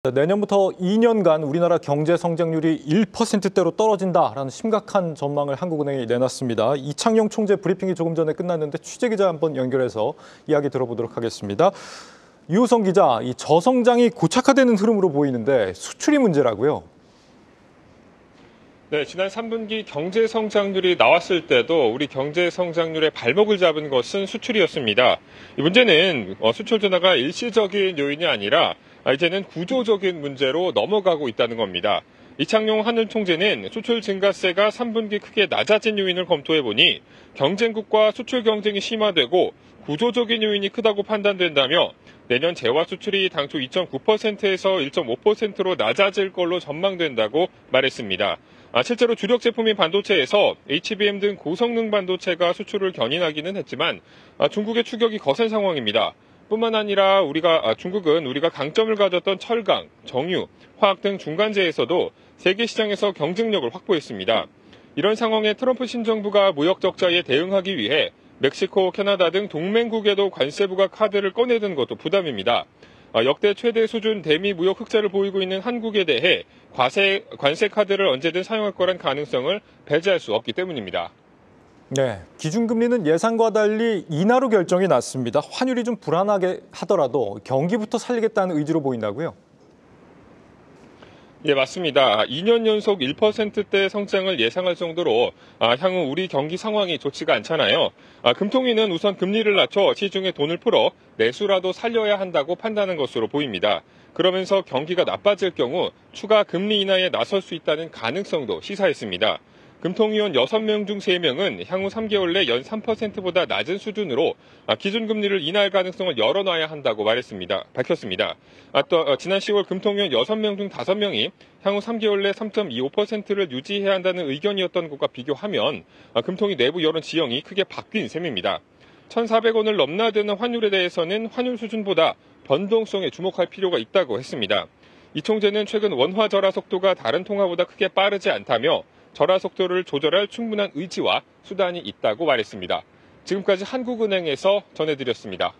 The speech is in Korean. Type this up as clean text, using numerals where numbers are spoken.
내년부터 2년간 우리나라 경제 성장률이 1%대로 떨어진다라는 심각한 전망을 한국은행이 내놨습니다. 이창용 총재 브리핑이 조금 전에 끝났는데 취재기자 한번 연결해서 이야기 들어보도록 하겠습니다. 유호성 기자, 이 저성장이 고착화되는 흐름으로 보이는데 수출이 문제라고요? 네, 지난 3분기 경제 성장률이 나왔을 때도 우리 경제 성장률의 발목을 잡은 것은 수출이었습니다. 이 문제는 수출 둔화가 일시적인 요인이 아니라 이제는 구조적인 문제로 넘어가고 있다는 겁니다. 이창용 한은 총재는 수출 증가세가 3분기 크게 낮아진 요인을 검토해보니 경쟁국과 수출 경쟁이 심화되고 구조적인 요인이 크다고 판단된다며 내년 재화 수출이 당초 2.9%에서 1.5%로 낮아질 걸로 전망된다고 말했습니다. 실제로 주력 제품인 반도체에서 HBM 등 고성능 반도체가 수출을 견인하기는 했지만 중국의 추격이 거센 상황입니다. 뿐만 아니라 중국은 우리가 강점을 가졌던 철강, 정유, 화학 등 중간재에서도 세계 시장에서 경쟁력을 확보했습니다. 이런 상황에 트럼프 신정부가 무역 적자에 대응하기 위해 멕시코, 캐나다 등 동맹국에도 관세부가 카드를 꺼내든 것도 부담입니다. 역대 최대 수준 대미 무역 흑자를 보이고 있는 한국에 대해 관세 카드를 언제든 사용할 거란 가능성을 배제할 수 없기 때문입니다. 네, 기준금리는 예상과 달리 인하로 결정이 났습니다. 환율이 좀 불안하게 하더라도 경기부터 살리겠다는 의지로 보인다고요? 예, 맞습니다. 2년 연속 1%대 성장을 예상할 정도로 향후 우리 경기 상황이 좋지가 않잖아요. 금통위는 우선 금리를 낮춰 시중에 돈을 풀어 내수라도 살려야 한다고 판단한 것으로 보입니다. 그러면서 경기가 나빠질 경우 추가 금리 인하에 나설 수 있다는 가능성도 시사했습니다. 금통위원 6명 중 3명은 향후 3개월 내 연 3%보다 낮은 수준으로 기준금리를 인하할 가능성을 열어놔야 한다고 밝혔습니다. 또 지난 10월 금통위원 6명 중 5명이 향후 3개월 내 3.25%를 유지해야 한다는 의견이었던 것과 비교하면 금통위 내부 여론 지형이 크게 바뀐 셈입니다. 1,400원을 넘나드는 환율에 대해서는 환율 수준보다 변동성에 주목할 필요가 있다고 했습니다. 이 총재는 최근 원화 절하 속도가 다른 통화보다 크게 빠르지 않다며 절하 속도를 조절할 충분한 의지와 수단이 있다고 말했습니다. 지금까지 한국은행에서 전해드렸습니다.